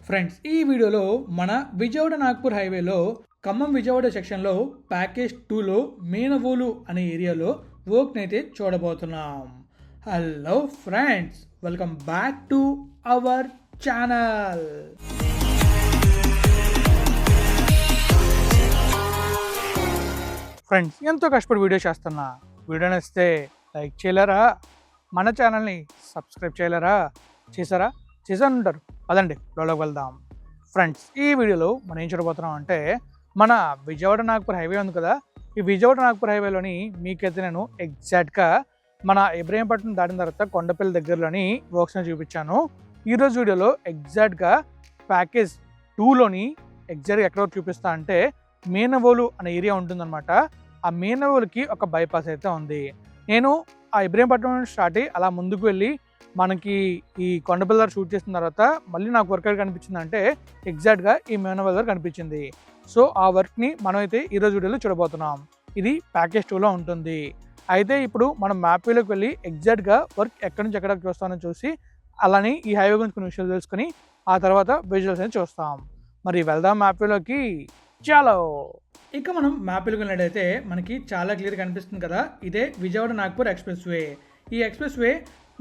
Friends, ఈ వీడియోలో మన విజయవాడ నాగ్పూర్ హైవేలో ఖమ్మం విజయవాడ సెక్షన్లో ప్యాకేజ్ 2లో మేనవోలు అనే ఏరియాలో వర్క్ని అయితే చూడబోతున్నాం. Hello friends, welcome back to our channel. Friends, ఎంతో కష్టపడి వీడియో చేస్తున్నా. వీడియో నచ్చితే లైక్ చేయలేరా? మన ఛానల్ని సబ్స్క్రైబ్ చేయలేరా? చేశాను ఉంటారు. అదండి, లోకి వెళ్దాం. ఫ్రెండ్స్, ఈ వీడియోలో మనం ఏం చూడబోతున్నాం అంటే మన విజయవాడ నాగ్పూర్ హైవే ఉంది కదా, ఈ విజయవాడ నాగ్పూర్ హైవేలోని మీకైతే నేను ఎగ్జాక్ట్గా మన ఇబ్రహీంపట్నం దాటిన తర్వాత కొండపల్లి దగ్గరలోని వర్క్స్ని చూపించాను. ఈరోజు వీడియోలో ఎగ్జాక్ట్గా ప్యాకేజ్ 2లోని ఎగ్జాక్ట్గా ఎక్కడ చూపిస్తా అంటే మేనవోలు అనే ఏరియా ఉంటుందన్నమాట. ఆ మేనవోలుకి ఒక బైపాస్ అయితే ఉంది. నేను ఆ ఇబ్రహీంపట్నం నుంచి స్టార్ట్ అయ్యి అలా ముందుకు వెళ్ళి మనకి ఈ కొండపల్లి దగ్గర షూట్ చేసిన తర్వాత మళ్ళీ నాకు వర్క్ ఎక్కడ కనిపించింది అంటే ఎగ్జాక్ట్గా ఈ మేనవోలు దగ్గర కనిపించింది. సో ఆ వర్క్ని మనం అయితే ఈరోజు వీడియోలో చూడబోతున్నాం. ఇది ప్యాకేజ్ 2లో ఉంటుంది. అయితే ఇప్పుడు మనం మ్యాప్ వేలోకి వెళ్ళి ఎగ్జాక్ట్గా వర్క్ ఎక్కడి నుంచి ఎక్కడికి చూస్తామని చూసి అలానే ఈ హైవే గురించి కొన్ని విషయాలు తెలుసుకొని ఆ తర్వాత విజువల్స్ అని చూస్తాం. మరి వెళ్దాం మ్యాప్ వేలోకి. చాలో. ఇక మనం మ్యాప్ వేలోకి వెళ్ళినట్టయితే మనకి చాలా క్లియర్గా కనిపిస్తుంది కదా, ఇదే విజయవాడ నాగ్పూర్ ఎక్స్ప్రెస్ వే. ఈ ఎక్స్ప్రెస్ వే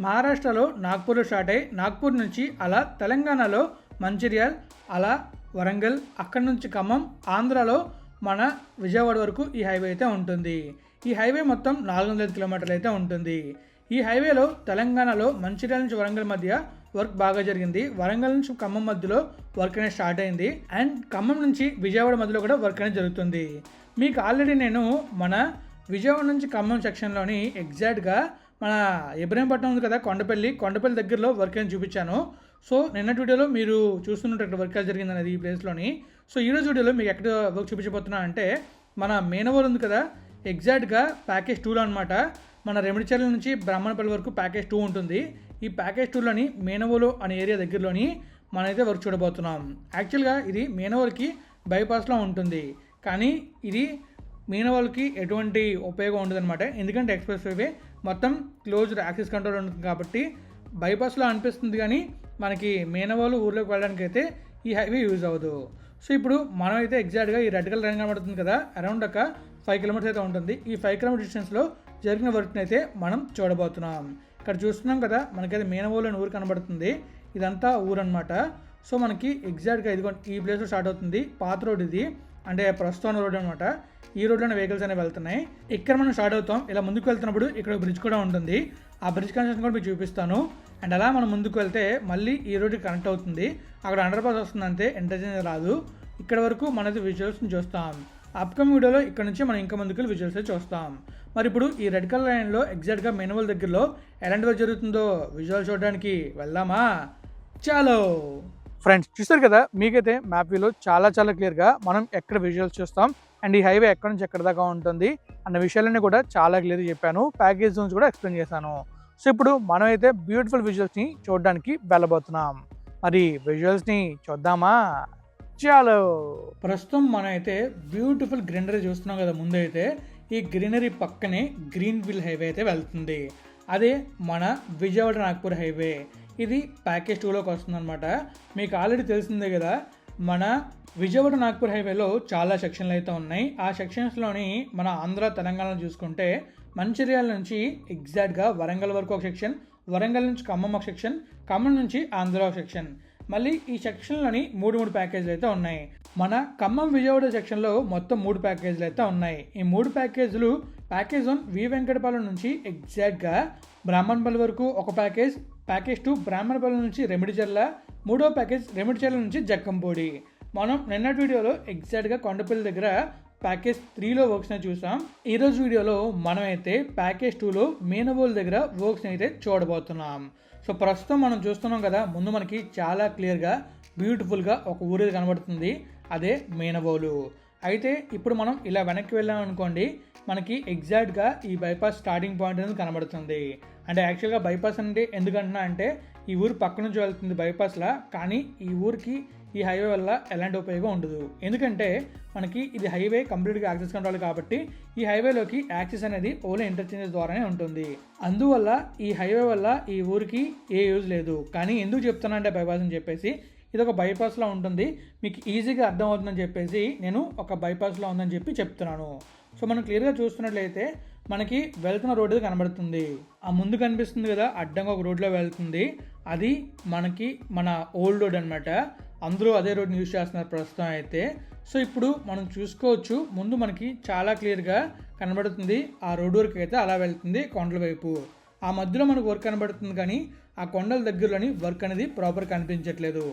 మహారాష్ట్రలో నాగ్పూర్లో స్టార్ట్ అయ్యి నాగ్పూర్ నుంచి అలా తెలంగాణలో మంచిర్యాల్, అలా వరంగల్, అక్కడి నుంచి ఖమ్మం, ఆంధ్రాలో మన విజయవాడ వరకు ఈ హైవే అయితే ఉంటుంది. ఈ హైవే మొత్తం 400 కిలోమీటర్లు అయితే ఉంటుంది. ఈ హైవేలో తెలంగాణలో మంచిర్యాల నుంచి వరంగల్ మధ్య వర్క్ బాగా జరిగింది. వరంగల్ నుంచి ఖమ్మం మధ్యలో వర్క్ అనేది స్టార్ట్ అయింది. అండ్ ఖమ్మం నుంచి విజయవాడ మధ్యలో కూడా వర్క్ అనేది జరుగుతుంది. మీకు ఆల్రెడీ నేను మన విజయవాడ నుంచి ఖమ్మం సెక్షన్లోని ఎగ్జాక్ట్గా మన ఇబ్రహీంపట్నం ఉంది కదా, కొండపల్లి దగ్గరలో వర్క్ అని చూపించాను. సో నిన్నటి వీడియోలో మీరు చూస్తున్నట్టు ఇక్కడ వర్క్ జరిగింది అనేది ఈ ప్లేస్లోని. సో ఈరోజు వీడియోలో మీకు ఎక్కడ వర్క్ చూపించబోతున్నా అంటే మన మేనవోలు ఉంది కదా, ఎగ్జాక్ట్గా ప్యాకేజ్ 2లో అనమాట. మన రెమిడిచర్ల నుంచి బ్రాహ్మణపల్లి వరకు ప్యాకేజ్ 2 ఉంటుంది. ఈ ప్యాకేజ్ 2లోని మేనవోలు అనే ఏరియా దగ్గరలోని మనమైతే వర్క్ చూడబోతున్నాం. యాక్చువల్గా ఇది మేనవోలుకి బైపాస్లో ఉంటుంది, కానీ ఇది మేనవోలుకి ఎటువంటి ఉపయోగం ఉండదు అనమాట. ఎందుకంటే ఎక్స్ప్రెస్ హైవే మొత్తం క్లోజ్డ్ యాక్సెస్ కంట్రోల్ ఉంటుంది కాబట్టి బైపాస్లో అనిపిస్తుంది, కానీ మనకి మేనవోలు ఊర్లోకి వెళ్ళడానికి అయితే ఈ హైవే యూజ్ అవ్వదు. సో ఇప్పుడు మనం అయితే ఎగ్జాక్ట్గా ఈ రెడ్ కలర్ రంగు కనబడుతుంది కదా, అరౌండ్ ఒక 5 కిలోమీటర్స్ అయితే ఉంటుంది. ఈ 5 కిలోమీటర్ డిస్టెన్స్లో జరిగిన వర్క్ని అయితే మనం చూడబోతున్నాం. ఇక్కడ చూస్తున్నాం కదా, మనకైతే మేనవోలు అని ఊరు కనబడుతుంది. ఇదంతా ఊరు అనమాట. సో మనకి ఎగ్జాక్ట్గా ఇదిగో ఈ ప్లేస్లో స్టార్ట్ అవుతుంది. పాత రోడ్ ఇది, అంటే ప్రస్తుతం రోడ్ అనమాట. ఈ రోడ్లోనే వెహికల్స్ అనేవి వెళ్తున్నాయి. ఇక్కడ మనం స్టార్ట్ అవుతాం. ఇలా ముందుకు వెళ్తున్నప్పుడు ఇక్కడ బ్రిడ్జ్ కూడా ఉంటుంది. ఆ బ్రిడ్జ్ కనెక్షన్ కూడా మీకు చూపిస్తాను. అండ్ అలా మనం ముందుకు వెళ్తే మళ్ళీ ఈ రోడ్కి కనెక్ట్ అవుతుంది. అక్కడ అండర్ పాస్ వస్తుంది, అంతే, ఎంటర్టైన్ రాదు. ఇక్కడ వరకు మనది విజువల్స్ని చూస్తాం. అప్కమింగ్ వీడియోలో ఇక్కడ నుంచి మనం ఇంకా ముందుకు విజువల్స్ చూస్తాం. మరి ఇప్పుడు ఈ రెడ్ కలర్ లైన్లో ఎగ్జాక్ట్గా మేనవోలు దగ్గరలో ఎలాంటి వర్క్ జరుగుతుందో విజువల్ చూడడానికి వెళ్దామా? చాలో. ఫ్రెండ్స్, చూస్తారు కదా, మీకైతే మ్యాప్ వ్యూలో చాలా క్లియర్గా మనం ఎక్కడ విజువల్స్ చూస్తాం అండ్ ఈ హైవే ఎక్కడి నుంచి ఎక్కడ దాకా ఉంటుంది అన్న విషయాలన్నీ కూడా చాలా క్లియర్గా చెప్పాను. ప్యాకేజ్ జోన్స్ కూడా ఎక్స్ప్లెయిన్ చేశాను. సో ఇప్పుడు మనం అయితే బ్యూటిఫుల్ విజువల్స్ని చూడడానికి వెళ్ళబోతున్నాం. మరి విజువల్స్ని చూద్దామా? చాలు. ప్రస్తుతం మనం అయితే బ్యూటిఫుల్ గ్రీనరీ చూస్తున్నాం కదా. ముందైతే ఈ గ్రీనరీ పక్కనే గ్రీన్ విల్ హైవే అయితే వెళ్తుంది. అదే మన విజయవాడ నాగ్పూర్ హైవే. ఇది ప్యాకేజ్ 2లోకి వస్తుంది అనమాట. మీకు ఆల్రెడీ తెలిసిందే కదా, మన విజయవాడ నాగ్పూర్ హైవేలో చాలా సెక్షన్లు అయితే ఉన్నాయి. ఆ సెక్షన్స్లోని మన ఆంధ్ర తెలంగాణ చూసుకుంటే మంచిర్యాల నుంచి ఎగ్జాక్ట్గా వరంగల్ వరకు ఒక సెక్షన్, వరంగల్ నుంచి ఖమ్మం ఒక సెక్షన్, ఖమ్మం నుంచి ఆంధ్ర ఒక సెక్షన్. మళ్ళీ ఈ సెక్షన్లోని 3 ప్యాకేజీలు అయితే ఉన్నాయి. మన ఖమ్మం విజయవాడ సెక్షన్లో మొత్తం 3 ప్యాకేజీలు అయితే ఉన్నాయి. ఈ 3 ప్యాకేజీలు ప్యాకేజ్ 1 వి వెంకటపాలెం నుంచి ఎగ్జాక్ట్గా బ్రాహ్మణపల్లి వరకు ఒక ప్యాకేజ్, ప్యాకేజ్ 2 బ్రాహ్మణపల్లి నుంచి రెమిడిచర్ల, 3వ ప్యాకేజ్ రెమిడిచర్ల నుంచి జక్కంపూడి. మనం నిన్నటి వీడియోలో ఎగ్జాక్ట్గా కొండపల్లి దగ్గర ప్యాకేజ్ 3లో వర్క్స్ని చూసాం. ఈరోజు వీడియోలో మనమైతే ప్యాకేజ్ 2లో మేనవోలు దగ్గర వర్క్స్ని అయితే చూడబోతున్నాం. సో ప్రస్తుతం మనం చూస్తున్నాం కదా, ముందు మనకి చాలా క్లియర్గా బ్యూటిఫుల్గా ఒక ఊరు కనబడుతుంది, అదే మేనవోలు. అయితే ఇప్పుడు మనం ఇలా వెనక్కి వెళ్ళామనుకోండి, మనకి ఎగ్జాక్ట్గా ఈ బైపాస్ స్టార్టింగ్ పాయింట్ అనేది కనబడుతుంది. అంటే యాక్చువల్గా బైపాస్ అంటే ఎందుకంటున్నా అంటే ఈ ఊరు పక్క నుంచి వెళ్తుంది బైపాస్లా, కానీ ఈ ఊరికి ఈ హైవే వల్ల ఎలాంటి ఉపయోగం ఉండదు. ఎందుకంటే మనకి ఇది హైవే కంప్లీట్గా యాక్సెస్ కంట్రోల్ కాబట్టి ఈ హైవేలోకి యాక్సెస్ అనేది ఓన్లీ ఇంటర్చేంజెస్ ద్వారానే ఉంటుంది. అందువల్ల ఈ హైవే వల్ల ఈ ఊరికి ఏ యూజ్ లేదు. కానీ ఎందుకు చెప్తున్నా అంటే బైపాస్ అని చెప్పేసి ఇది ఒక బైపాస్లో ఉంటుంది. మీకు ఈజీగా అర్థం అవుతుందని చెప్పేసి నేను ఒక బైపాస్లో ఉందని చెప్పి చెప్తున్నాను. సో మనం క్లియర్గా చూస్తున్నట్లయితే మనకి వెళ్తున్న రోడ్డు కనబడుతుంది. ఆ ముందు కనిపిస్తుంది కదా అడ్డంగా ఒక రోడ్లో వెళ్తుంది, అది మనకి మన ఓల్డ్ రోడ్ అనమాట. అందరూ అదే రోడ్ని యూజ్ చేస్తున్నారు ప్రస్తుతం అయితే. సో ఇప్పుడు మనం చూసుకోవచ్చు, ముందు మనకి చాలా క్లియర్గా కనబడుతుంది ఆ రోడ్ వరకు అయితే అలా వెళ్తుంది కొండల వైపు. ఆ మధ్యలో మనకు వర్క్ కనబడుతుంది కానీ ఆ కొండల దగ్గరలోని వర్క్ అనేది ప్రాపర్ కనిపించట్లేదు.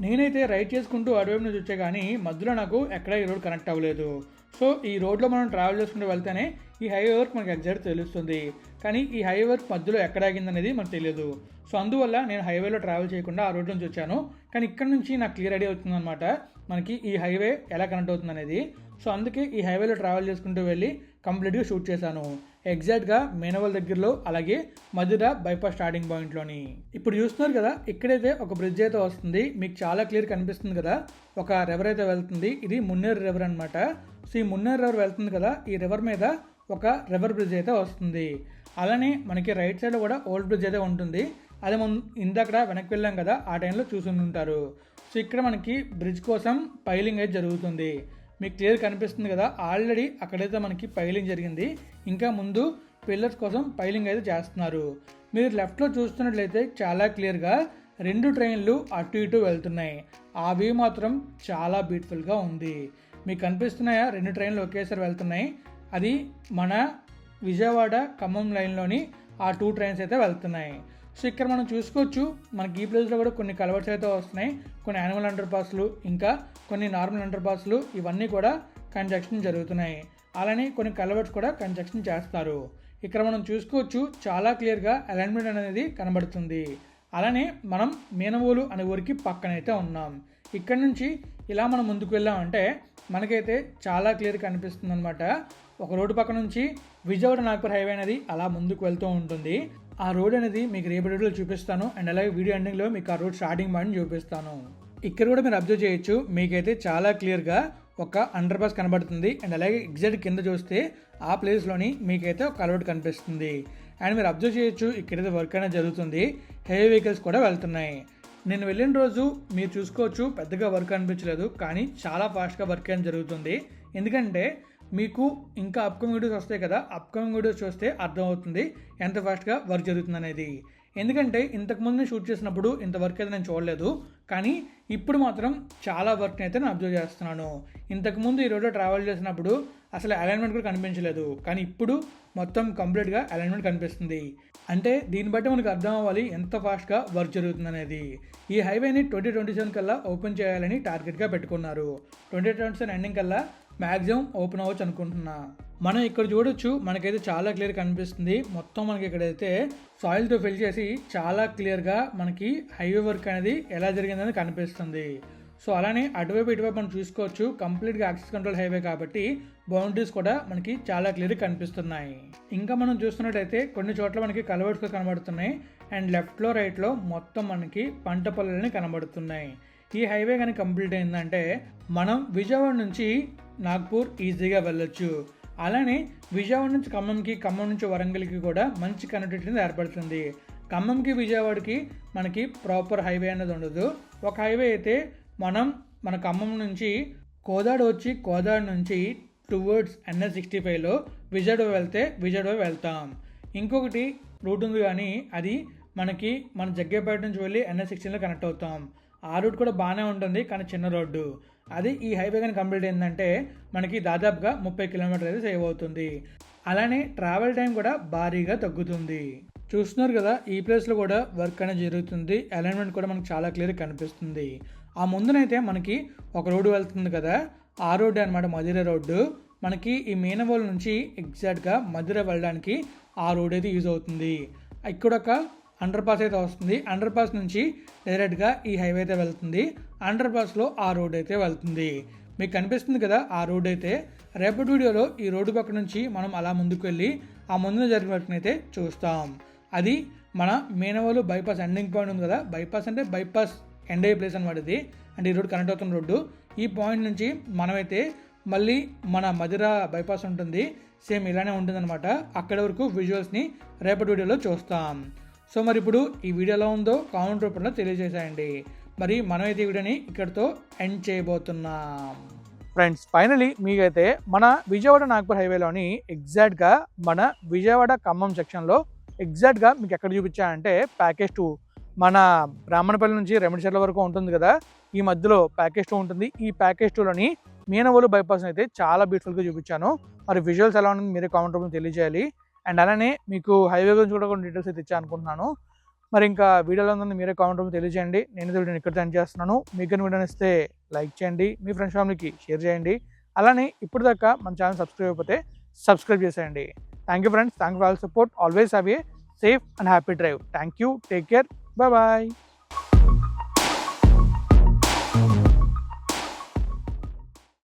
నేనైతే రైట్ చేసుకుంటూ అటువైపు నుంచి వచ్చే కానీ మధ్యలో నాకు ఎక్కడ ఈ రోడ్ కనెక్ట్ అవ్వలేదు. సో ఈ రోడ్లో మనం ట్రావెల్ చేసుకుంటూ వెళ్తేనే ఈ హైవే వర్క్ మనకి ఎగ్జాక్ట్ తెలుస్తుంది, కానీ ఈ హైవే వర్క్ మధ్యలో ఎక్కడ ఆగిందనేది మనకు తెలియదు. సో అందువల్ల నేను హైవేలో ట్రావెల్ చేయకుండా ఆ రోడ్ నుంచి వచ్చాను. కానీ ఇక్కడ నుంచి నాకు క్లియర్ ఐడియా అవుతుంది అనమాట మనకి ఈ హైవే ఎలా కనెక్ట్ అవుతుంది అనేది. సో అందుకే ఈ హైవేలో ట్రావెల్ చేసుకుంటూ వెళ్ళి కంప్లీట్గా షూట్ చేశాను, ఎగ్జాక్ట్గా మేనవల్ దగ్గరలో, అలాగే మధుర బైపాస్ స్టార్టింగ్ పాయింట్లోని. ఇప్పుడు చూస్తున్నారు కదా, ఇక్కడైతే ఒక బ్రిడ్జ్ అయితే వస్తుంది, మీకు చాలా క్లియర్ కనిపిస్తుంది కదా, ఒక రివర్ అయితే వెళ్తుంది. ఇది మున్నేరు రివర్ అనమాట. సో ఈ మున్నేరు రివర్ వెళ్తుంది కదా, ఈ రివర్ మీద ఒక రివర్ బ్రిడ్జ్ అయితే వస్తుంది. అలానే మనకి రైట్ సైడ్లో కూడా ఓల్డ్ బ్రిడ్జ్ అయితే ఉంటుంది. అదే మనం ఇందాక వెనక్కి వెళ్ళాం కదా, ఆ టైంలో చూసి ఉంటారు. సో ఇక్కడ మనకి బ్రిడ్జ్ కోసం పైలింగ్ అయితే జరుగుతుంది, మీకు క్లియర్ కనిపిస్తుంది కదా. ఆల్రెడీ అక్కడైతే మనకి పైలింగ్ జరిగింది, ఇంకా ముందు పిల్లర్స్ కోసం పైలింగ్ అయితే చేస్తున్నారు. మీరు లెఫ్ట్లో చూస్తున్నట్లయితే చాలా క్లియర్గా 2 ట్రైన్లు అటు ఇటు వెళ్తున్నాయి. ఆ వ్యూ మాత్రం చాలా బ్యూటిఫుల్గా ఉంది. మీకు కనిపిస్తున్నాయా 2 ట్రైన్లు ఒకేసారి వెళ్తున్నాయి? అది మన విజయవాడ ఖమ్మం లైన్లోని ఆ 2 ట్రైన్స్ అయితే వెళ్తున్నాయి. సో ఇక్కడ మనం చూసుకోవచ్చు, మనకి ఈ ప్లేస్లో కూడా కొన్ని కలవర్స్ అయితే వస్తున్నాయి, కొన్ని యానిమల్ అండర్ పాస్లు, ఇంకా కొన్ని నార్మల్ అండర్ పాస్లు, ఇవన్నీ కూడా కన్స్ట్రక్షన్ జరుగుతున్నాయి. అలానే కొన్ని కలవర్స్ కూడా కన్స్ట్రక్షన్ చేస్తారు. ఇక్కడ మనం చూసుకోవచ్చు, చాలా క్లియర్గా అలైన్మెంట్ అనేది కనబడుతుంది. అలానే మనం మేనవోలు అనే ఊరికి పక్కనైతే ఉన్నాం. ఇక్కడ నుంచి ఇలా మనం ముందుకు వెళ్ళామంటే మనకైతే చాలా క్లియర్ కనిపిస్తుంది అనమాట. ఒక రోడ్డు పక్క నుంచి విజయవాడ నాగపూర్ హైవే అనేది అలా ముందుకు వెళ్తూ ఉంటుంది. ఆ రోడ్ అనేది మీకు రేపటి వీడియోలో చూపిస్తాను, అండ్ అలాగే వీడియో ఎండింగ్లో మీకు ఆ రోడ్ స్టార్టింగ్ పాయింట్ చూపిస్తాను. ఇక్కడ కూడా మీరు అబ్జర్వ్ చేయొచ్చు, మీకైతే చాలా క్లియర్గా ఒక అండర్ పాస్ కనబడుతుంది, అండ్ అలాగే ఎగ్జాక్ట్ కింద చూస్తే ఆ ప్లేస్లోని మీకైతే ఒక కలవట్ కనిపిస్తుంది. అండ్ మీరు అబ్జర్వ్ చేయొచ్చు, ఇక్కడైతే వర్క్ అనేది జరుగుతుంది, హెవీ వెహికల్స్ కూడా వెళ్తున్నాయి. నేను వెళ్ళిన రోజు మీరు చూసుకోవచ్చు, పెద్దగా వర్క్ అనిపించలేదు, కానీ చాలా ఫాస్ట్గా వర్క్ అనేది జరుగుతుంది. ఎందుకంటే మీకు ఇంకా అప్కమింగ్ వీడియోస్ వస్తాయి కదా, అప్కమింగ్ వీడియోస్ చూస్తే అర్థమవుతుంది ఎంత ఫాస్ట్గా వర్క్ జరుగుతుంది అనేది. ఎందుకంటే ఇంతకుముందు నేను షూట్ చేసినప్పుడు ఇంత వర్క్ అయితే నేను చూడలేదు, కానీ ఇప్పుడు మాత్రం చాలా వర్క్ని అయితే నేను అబ్జర్వ్ చేస్తున్నాను. ఇంతకుముందు ఈ రోడ్లో ట్రావెల్ చేసినప్పుడు అసలు అలైన్మెంట్ కూడా కనిపించలేదు, కానీ ఇప్పుడు మొత్తం కంప్లీట్గా అలైన్మెంట్ కనిపిస్తుంది. అంటే దీన్ని బట్టి మనకు అర్థం అవ్వాలి ఎంత ఫాస్ట్గా వర్క్ జరుగుతుంది అనేది. ఈ హైవేని 2027 కల్లా ఓపెన్ చేయాలని టార్గెట్గా పెట్టుకున్నారు. 2027 ఎండింగ్ కల్లా మ్యాక్సిమం ఓపెన్ అవ్వచ్చు అనుకుంటున్నా. మనం ఇక్కడ చూడొచ్చు, మనకైతే చాలా క్లియర్ కనిపిస్తుంది. మొత్తం మనకి ఇక్కడైతే సాయిల్తో ఫిల్ చేసి చాలా క్లియర్గా మనకి హైవే వర్క్ అనేది ఎలా జరిగిందని కనిపిస్తుంది. సో అలానే అటువైపు ఇటువైపు మనం చూసుకోవచ్చు, కంప్లీట్గా యాక్సెస్ కంట్రోల్ హైవే కాబట్టి బౌండరీస్ కూడా మనకి చాలా క్లియర్గా కనిపిస్తున్నాయి. ఇంకా మనం చూస్తున్నట్టయితే కొన్ని చోట్ల మనకి కలవర్స్ కనబడుతున్నాయి, అండ్ లెఫ్ట్లో రైట్లో మొత్తం మనకి పంట పొలాలని కనబడుతున్నాయి. ఈ హైవే కానీ కంప్లీట్ అయిందంటే మనం విజయవాడ నుంచి నాగ్పూర్ ఈజీగా వెళ్ళొచ్చు. అలానే విజయవాడ నుంచి ఖమ్మంకి, ఖమ్మం నుంచి వరంగల్కి కూడా మంచి కనెక్టివిటీ ఏర్పడుతుంది. ఖమ్మంకి విజయవాడకి మనకి ప్రాపర్ హైవే అనేది ఉండదు. ఒక హైవే అయితే మన ఖమ్మం నుంచి కోదాడ వచ్చి, కోదాడ నుంచి టువర్డ్స్ NH65లో విజయవాడ వెళ్తే విజయవాడ వెళ్తాం. ఇంకొకటి రూట్ ఉంది, కానీ అది మనకి మన జగ్గేపేట నుంచి వెళ్ళి NH16లో కనెక్ట్ అవుతాం. ఆ రూట్ కూడా బాగానే ఉంటుంది, కానీ చిన్న రోడ్డు. అది ఈ హైవే కానీ కంప్లీట్ అయిందంటే మనకి దాదాపుగా 30 కిలోమీటర్లు అయితే సేవ్ అవుతుంది. అలానే ట్రావెల్ టైం కూడా భారీగా తగ్గుతుంది. చూస్తున్నారు కదా, ఈ ప్లేస్లో కూడా వర్క్ అనేది జరుగుతుంది, అలైన్మెంట్ కూడా మనకు చాలా క్లియర్గా కనిపిస్తుంది. ఆ ముందునైతే మనకి ఒక రోడ్డు వెళ్తుంది కదా, ఆ రోడ్డు అనమాట మధుర రోడ్డు. మనకి ఈ మేనవోలు నుంచి ఎగ్జాక్ట్గా మధుర వెళ్ళడానికి ఆ రోడ్ అయితే యూజ్ అవుతుంది. ఇక్కడ ఒక అండర్ పాస్ అయితే వస్తుంది, అండర్ పాస్ నుంచి డైరెక్ట్గా ఈ హైవే అయితే వెళ్తుంది, అండర్ పాస్లో ఆ రోడ్ అయితే వెళ్తుంది. మీకు కనిపిస్తుంది కదా ఆ రోడ్ అయితే. రేపటి వీడియోలో ఈ రోడ్డు పక్క నుంచి మనం అలా ముందుకు వెళ్ళి ఆ ముందు జరిగిన వర్క్ని అయితే చూస్తాం. అది మన మేనవోలు బైపాస్ ఎండింగ్ పాయింట్ ఉంది కదా, బైపాస్ అంటే బైపాస్ ఎండ్ అయ్యే ప్లేస్ అనమాట ఇది. అంటే ఈ రోడ్ కనెక్ట్ అవుతున్న రోడ్డు. ఈ పాయింట్ నుంచి మనమైతే మళ్ళీ మన మధుర బైపాస్ ఉంటుంది, సేమ్ ఇలానే ఉంటుందన్నమాట. అక్కడ వరకు విజువల్స్ని రేపటి వీడియోలో చూస్తాం. సో మరి ఇప్పుడు ఈ వీడియో ఎలా ఉందో కామెంట్ రూపంలో తెలియజేసేయండి. మరి మనమైతే ఈ వీడియోని ఇక్కడితో ఎండ్ చేయబోతున్నాం. ఫ్రెండ్స్, ఫైనలీ మీకైతే మన విజయవాడ నాగ్పూర్ హైవేలోని ఎగ్జాక్ట్గా మన విజయవాడ ఖమ్మం సెక్షన్లో ఎగ్జాక్ట్గా మీకు ఎక్కడ చూపించానంటే ప్యాకేజ్ 2 మన బ్రాహ్మణపల్లి నుంచి రెమిడిచర్ల వరకు ఉంటుంది కదా, ఈ మధ్యలో ప్యాకేజ్ 2 ఉంటుంది. ఈ ప్యాకేజ్ 2లోని మీనవోలు బైపాస్ అయితే చాలా బ్యూటిఫుల్గా చూపించాను. మరి విజువల్స్ ఎలా ఉంటుంది మీరే కామెంట్ రూపంలో తెలియజేయాలి. అండ్ అలానే మీకు హైవే గురించి కూడా కొన్ని డీటెయిల్స్ అయితే ఇచ్చా అనుకుంటున్నాను. మరి ఇంకా వీడియోలో ఉందని మీరే కామెంట్ రూపంలో తెలియజేయండి. నేను వీడియోని ఇక్కడ ఎండ్ చేస్తున్నాను. మీకు వీడియోని ఇస్తే లైక్ చేయండి, మీ ఫ్రెండ్స్ ఫ్యామిలీకి షేర్ చేయండి. అలానే ఇప్పుడు దాకా మన ఛానల్ సబ్స్క్రైబ్ అయిపోతే సబ్స్క్రైబ్ చేసేయండి. Thank you friends, thank you for all support. Always have a safe and happy drive. Thank you, take care, bye.